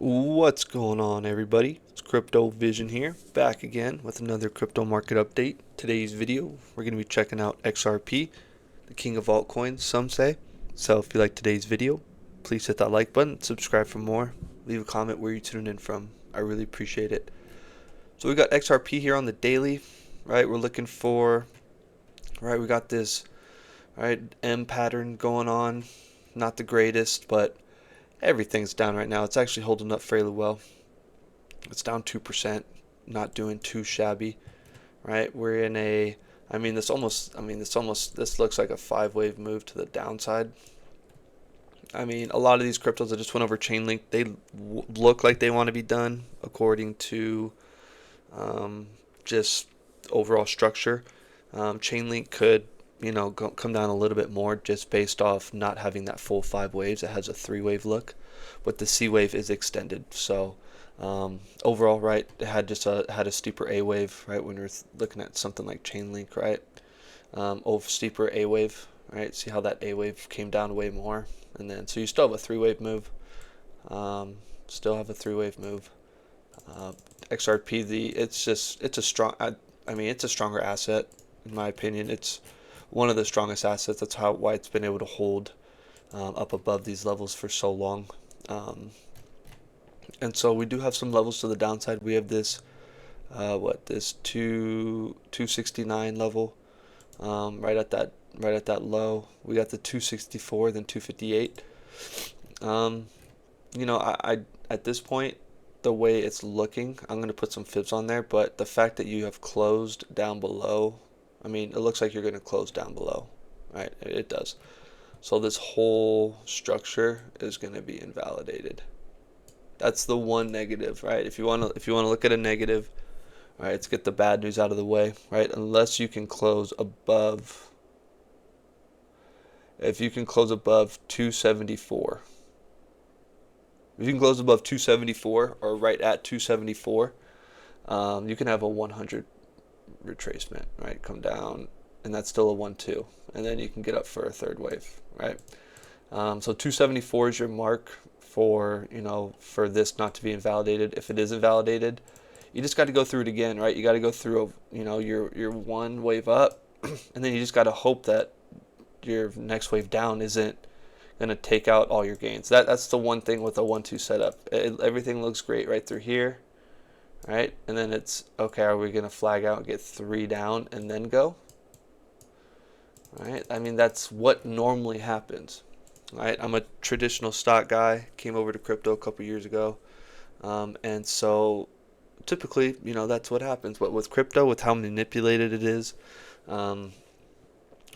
What's going on, everybody? It's Crypto Vision here, back again with another crypto market update. Today's video, we're going to be checking out XRP, the king of altcoins, some say. So if you like today's video, please hit that like button, subscribe for more, leave a comment where you're tuning in from. I really appreciate it. So we got XRP here on the daily, right? We're looking for, right, we got this, right, M pattern going on. Not the greatest, but everything's down right now. It's actually holding up fairly well. It's down 2%, not doing too shabby, right? We're in a, this looks like a five-wave move to the downside. I mean, a lot of these cryptos that just went over Chainlink, they look like they want to be done according to just overall structure. Chainlink could, come down a little bit more just based off not having that full five waves. It has a three-wave look, but the C wave is extended. So overall, right, it had a steeper A wave, right? When you're looking at something like Chainlink, right? Steeper A wave, right? See how that A wave came down way more, and then so you still have a three-wave move. Still have a three-wave move. XRP, it's a strong. It's a stronger asset in my opinion. It's one of the strongest assets. That's why it's been able to hold up above these levels for so long. And so we do have some levels to the downside. We have this this 269 level, right at that low. We got the 264, then 258. Um, I at this point, the way it's looking, I'm going to put some fibs on there, but the fact that you have closed down below, it looks like you're going to close down below, right? It does. So this whole structure is going to be invalidated. That's the one negative, right? If you want to look at a negative, right, let's get the bad news out of the way, right? Unless you can close above, if you can close above 274. If you can close above 274 or right at 274, you can have a 100 retracement, right? Come down, and that's still a 1-2, and then you can get up for a third wave, right? So 274 is your mark for for this not to be invalidated. If it is invalidated, you just got to go through it again, right? You got to go through your one wave up, and then you just got to hope that your next wave down isn't going to take out all your gains. That's the one thing with a 1-2 setup. Everything looks great right through here, right? And then it's okay. Are we going to flag out and get 3 down and then go? Right? That's what normally happens. Right? I'm a traditional stock guy. Came over to crypto a couple years ago, and so typically, that's what happens. But with crypto, with how manipulated it is, um,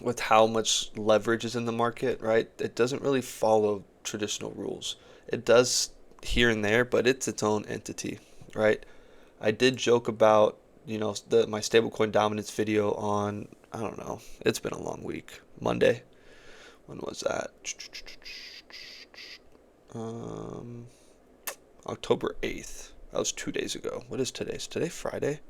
with how much leverage is in the market, right? It doesn't really follow traditional rules. It does here and there, but it's its own entity, right? I did joke about, my stablecoin dominance video on, I don't know, it's been a long week. Monday. When was that? Um, October 8th. That was 2 days ago. What is today? Is today Friday?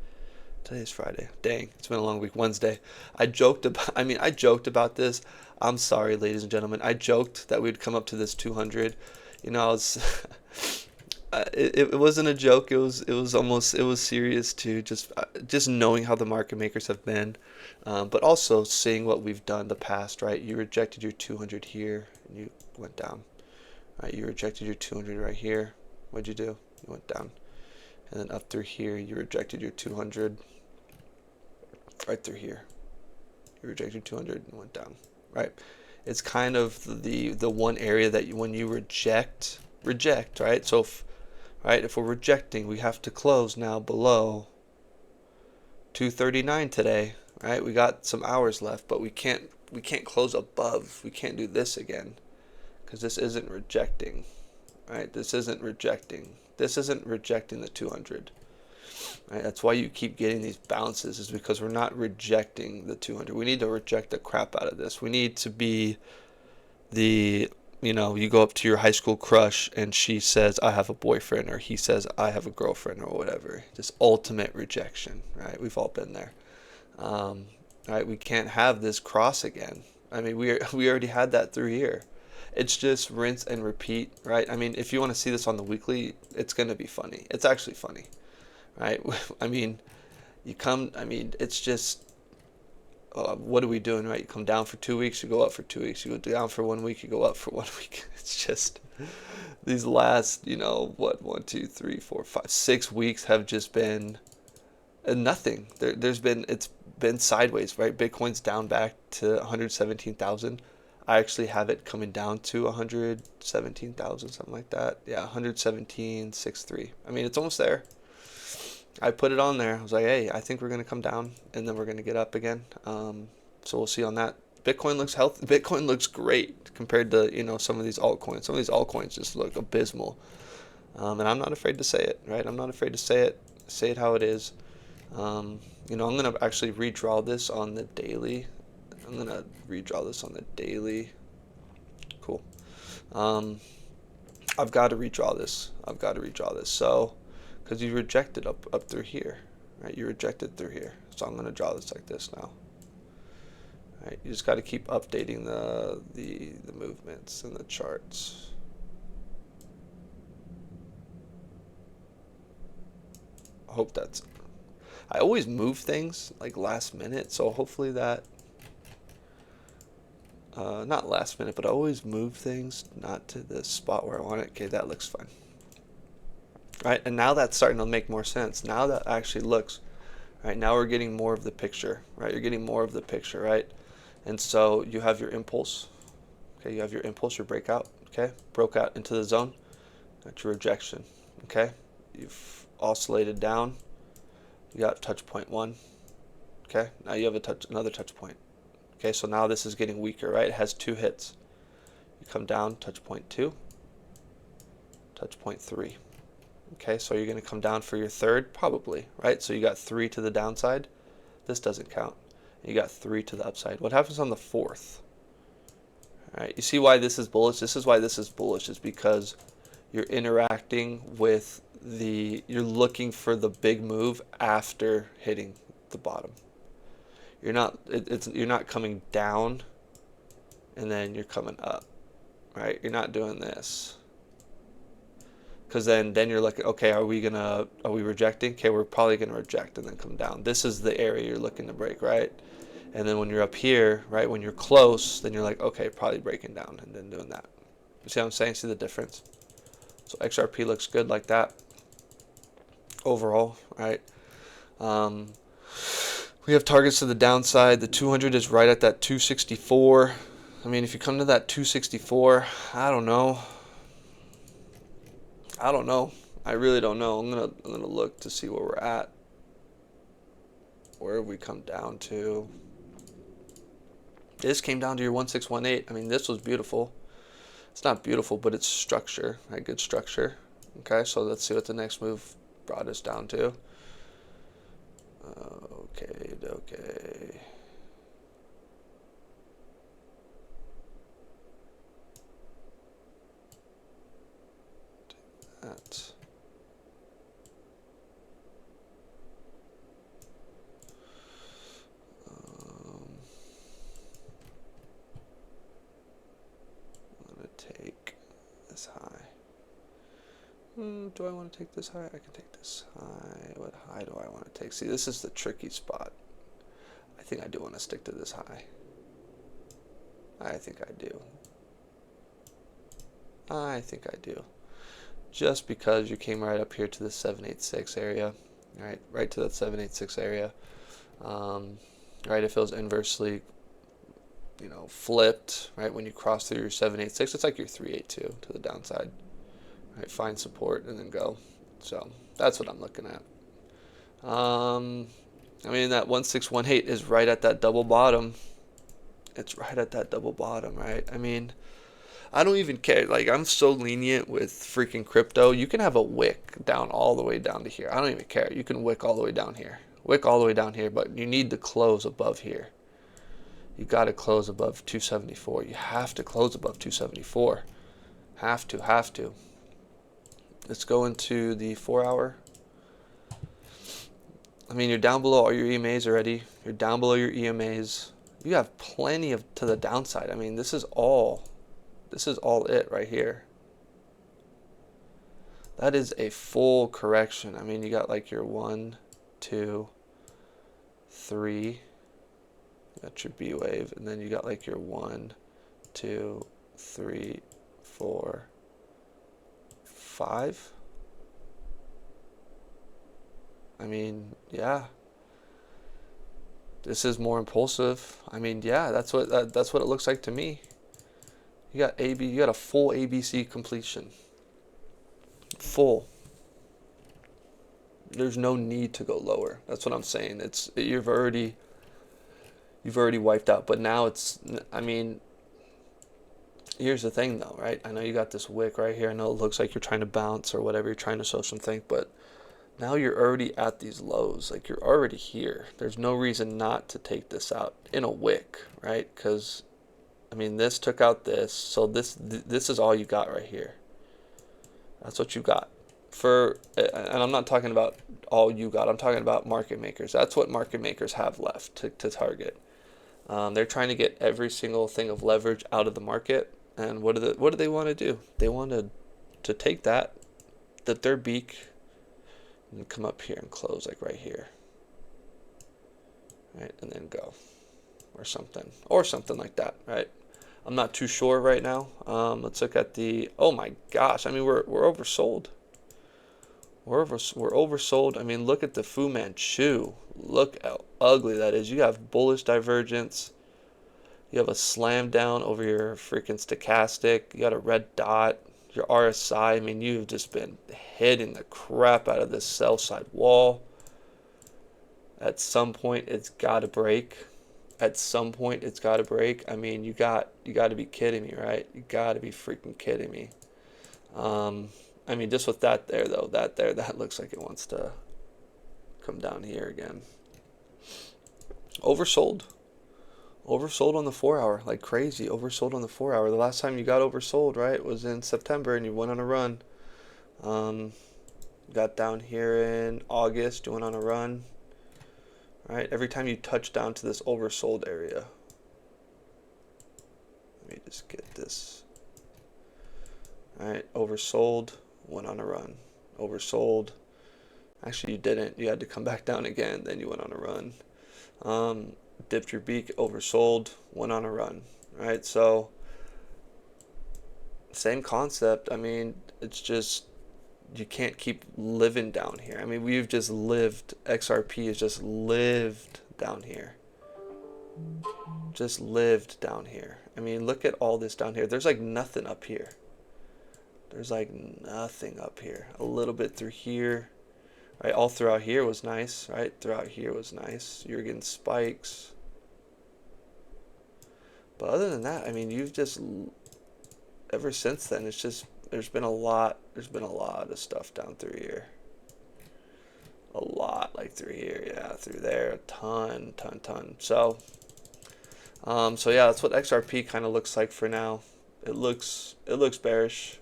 Today's Friday. Dang, it's been a long week. Wednesday. I joked about this. I'm sorry, ladies and gentlemen. I joked that we'd come up to this 200. I was, it wasn't a joke. It was serious too. Just knowing how the market makers have been, but also seeing what we've done in the past. Right, you rejected your 200 here and you went down. Right, you rejected your 200 right here. What'd you do? You went down, and then up through here you rejected your 200. Right through here, you rejected 200 and went down. Right, it's kind of the one area that when you reject, right? So if we're rejecting, we have to close now below 239 today, right? We got some hours left, but we can't close above. We can't do this again because this isn't rejecting, right? This isn't rejecting. This isn't rejecting the 200. Right? That's why you keep getting these bounces, is because we're not rejecting the 200. We need to reject the crap out of this. We need to be you go up to your high school crush and she says, I have a boyfriend, or he says, I have a girlfriend, or whatever. Just ultimate rejection, right? We've all been there. Right? We can't have this cross again. We already had that through here. It's just rinse and repeat, right? I mean, if you want to see this on the weekly, it's going to be funny. It's actually funny, right? I mean, it's just, what are we doing, right? You come down for 2 weeks, you go up for 2 weeks. You go down for 1 week, you go up for 1 week. It's just these last, 6 weeks have just been nothing. It's been sideways, right? Bitcoin's down back to 117,000. I actually have it coming down to 117,000, something like that. Yeah, 117.63. I mean, it's almost there. I put it on there. I was like, hey, I think we're going to come down and then we're going to get up again. So we'll see on that. Bitcoin looks healthy. Bitcoin looks great compared to, some of these altcoins. Some of these altcoins just look abysmal. And I'm not afraid to say it, right? I'm not afraid to say it how it is. I'm going to actually redraw this on the daily. Cool. I've got to redraw this. So, because you rejected up through here, right? You rejected through here. So I'm going to draw this like this now. Right? You just got to keep updating the movements and the charts. I hope that's... I always move things like last minute, so hopefully that... not last minute, but I always move things not to the spot where I want it. Okay, that looks fine. Right, and now that's starting to make more sense. Now that actually looks... Right, now we're getting more of the picture, right? You're getting more of the picture, right? And so you have your impulse. Okay, you have your impulse, your breakout. Okay, broke out into the zone. That's your rejection. Okay, you've oscillated down. You got touch point 1. Okay, now you have another touch point. Okay, so now this is getting weaker, right? It has 2 hits. You come down, touch point 2, touch point 3. Okay, so you're going to come down for your third, probably, right? So you got 3 to the downside. This doesn't count. You got 3 to the upside. What happens on the 4th? All right, you see why this is bullish? This is why this is bullish, is because you're interacting with you're looking for the big move after hitting the bottom. You're not coming down and then you're coming up, right? You're not doing this. Because then you're like, okay, are we rejecting? Okay, we're probably gonna reject and then come down. This is the area you're looking to break, right? And then when you're up here, right, when you're close, then you're like, okay, probably breaking down and then doing that. You see what I'm saying? See the difference? So XRP looks good like that overall, right? We have targets to the downside. The 200 is right at that 264. I mean, if you come to that 264, I don't know. I really don't know. I'm gonna look to see where we're at. Where have we come down to? This came down to your 1618. I mean, this was beautiful. It's not beautiful, but it's structure, right? Good structure. Okay, so let's see what the next move brought us down to. Okay. That. I'm gonna take this high. Do I want to take this high? I can take this high. What high do I want to take? See, this is the tricky spot. I think I do want to stick to this high. I think I do. Just because you came right up here to the 786 area, right to that 786 area. Right, if it was inversely, flipped, right, when you cross through your 786, it's like your 382 to the downside. Right, find support and then go. So that's what I'm looking at. I mean, that 1618 is right at that double bottom. It's right at that double bottom, right? I mean, I don't even care. Like, I'm so lenient with freaking crypto. You can have a wick down all the way down to here. I don't even care. You can wick all the way down here. Wick all the way down here, but you need to close above here. You got to close above 274. You have to close above 274. Have to. Let's go into the 4 hour. I mean, you're down below all your EMAs already. You're down below your EMAs. You have plenty of to the downside. I mean, this is all This is all it right here. That is a full correction. I mean, you got like your 1, 2, 3. You got your B wave, and then you got like your 1, 2, 3, 4, 5. I mean, yeah. This is more impulsive. I mean, yeah, that's what it looks like to me. You got you got a full ABC completion. Full. There's no need to go lower. That's what I'm saying. You've already wiped out. But now I mean, here's the thing though, right? I know you got this wick right here. I know it looks like you're trying to bounce or whatever. You're trying to show something, but now you're already at these lows. Like, you're already here. There's no reason not to take this out in a wick, right? Because, I mean, this took out this. So this is all you got right here. That's what you got. And I'm not talking about all you got. I'm talking about market makers. That's what market makers have left to target. They're trying to get every single thing of leverage out of the market. And what do they want to do? They want to take their beak, and come up here and close like right here, right, and then go, or something like that, right? I'm not too sure right now. Let's look at oh my gosh, I mean, we're oversold. We're oversold. I mean, look at the Fu Manchu. Look how ugly that is. You have bullish divergence. You have a slam down over your freaking stochastic. You got a red dot. Your RSI, I mean, you've just been hitting the crap out of this sell side wall. At some point, it's got to break. At some point, it's got to break. I mean, you got to be kidding me, right? You got to be freaking kidding me. I mean, just with that there, though, that looks like it wants to come down here again. Oversold. Oversold on the 4 hour, like crazy. Oversold on the 4 hour. The last time you got oversold, right, was in September, and you went on a run. Got down here in August, you went on a run. Right, every time you touch down to this oversold area. Let me just get this. All right, oversold, went on a run. Oversold. Actually, you didn't. You had to come back down again. Then you went on a run. Dipped your beak, oversold, went on a run, right? So, same concept. I mean, it's just, you can't keep living down here. I mean, we've just lived, XRP has just lived down here. Just lived down here. I mean, look at all this down here. There's like nothing up here. There's like nothing up here. A little bit through here. Right, all throughout here was nice, right? Throughout here was nice. You're getting spikes. But other than that, I mean, you've just, ever since then, it's just, there's been a lot of stuff down through here. A lot, like through here, yeah, through there, a ton. So yeah, that's what XRP kind of looks like for now. It looks bearish.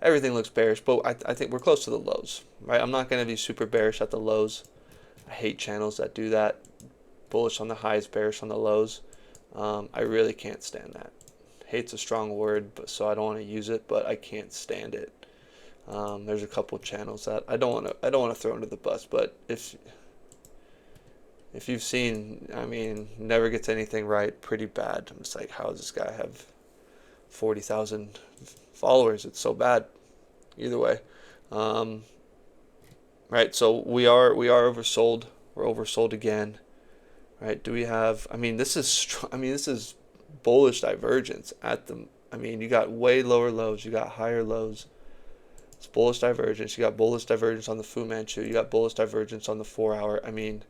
Everything looks bearish, but I think we're close to the lows, right? I'm not going to be super bearish at the lows. I hate channels that do that. Bullish on the highs, bearish on the lows. I really can't stand that. Hate's a strong word, but so I don't want to use it, but I can't stand it. There's a couple channels that I don't want to throw under the bus, but if you've seen, I mean, never gets anything right, pretty bad. I'm just like, how does this guy have 40,000 followers? It's so bad. Either way, right? So we are oversold. We're oversold again, right? Do we have? I mean, this is bullish divergence at the. I mean, you got way lower lows. You got higher lows. It's bullish divergence. You got bullish divergence on the Fu Manchu. You got bullish divergence on the 4 hour. I mean,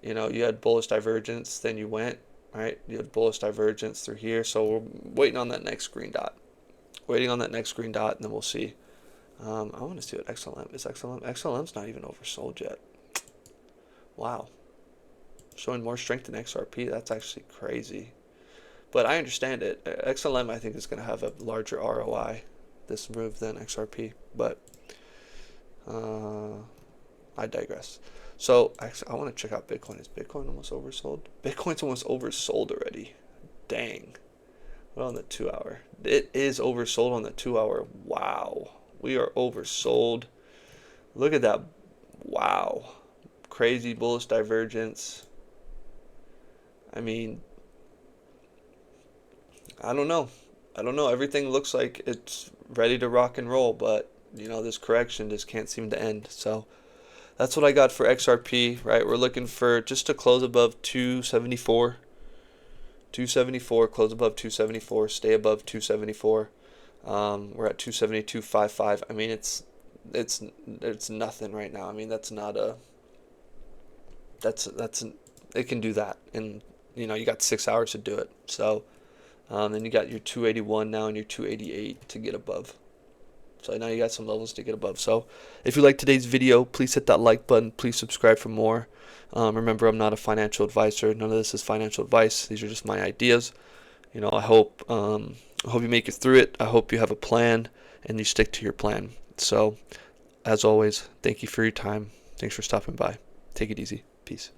you know, you had bullish divergence, then you went, right? You had bullish divergence through here. So we're waiting on that next green dot. Waiting on that next green dot, and then we'll see. I want to see what XLM is. XLM's not even oversold yet. Wow. Showing more strength in XRP. That's actually crazy. But I understand it. XLM, I think, is going to have a larger ROI this move than XRP. But I digress. So I want to check out Bitcoin. Is Bitcoin almost oversold? Bitcoin's almost oversold already. Dang. What on the 2 hour? It is oversold on the 2 hour. Wow. We are oversold. Look at that. Wow. Crazy bullish divergence. I mean, I don't know. I don't know. Everything looks like it's ready to rock and roll, but this correction just can't seem to end. So that's what I got for XRP, right? We're looking for just to close above 274. 274, close above 274, stay above 274. We're at 272.55. I mean, it's nothing right now. I mean, it can do that, and you got 6 hours to do it. So then you got your 281 now and your 288 to get above. So now you got some levels to get above. So if you like today's video, please hit that like button. Please subscribe for more. Remember, I'm not a financial advisor. None of this is financial advice. These are just my ideas. I hope you make it through it. I hope you have a plan and you stick to your plan. So as always, thank you for your time. Thanks for stopping by. Take it easy. Peace.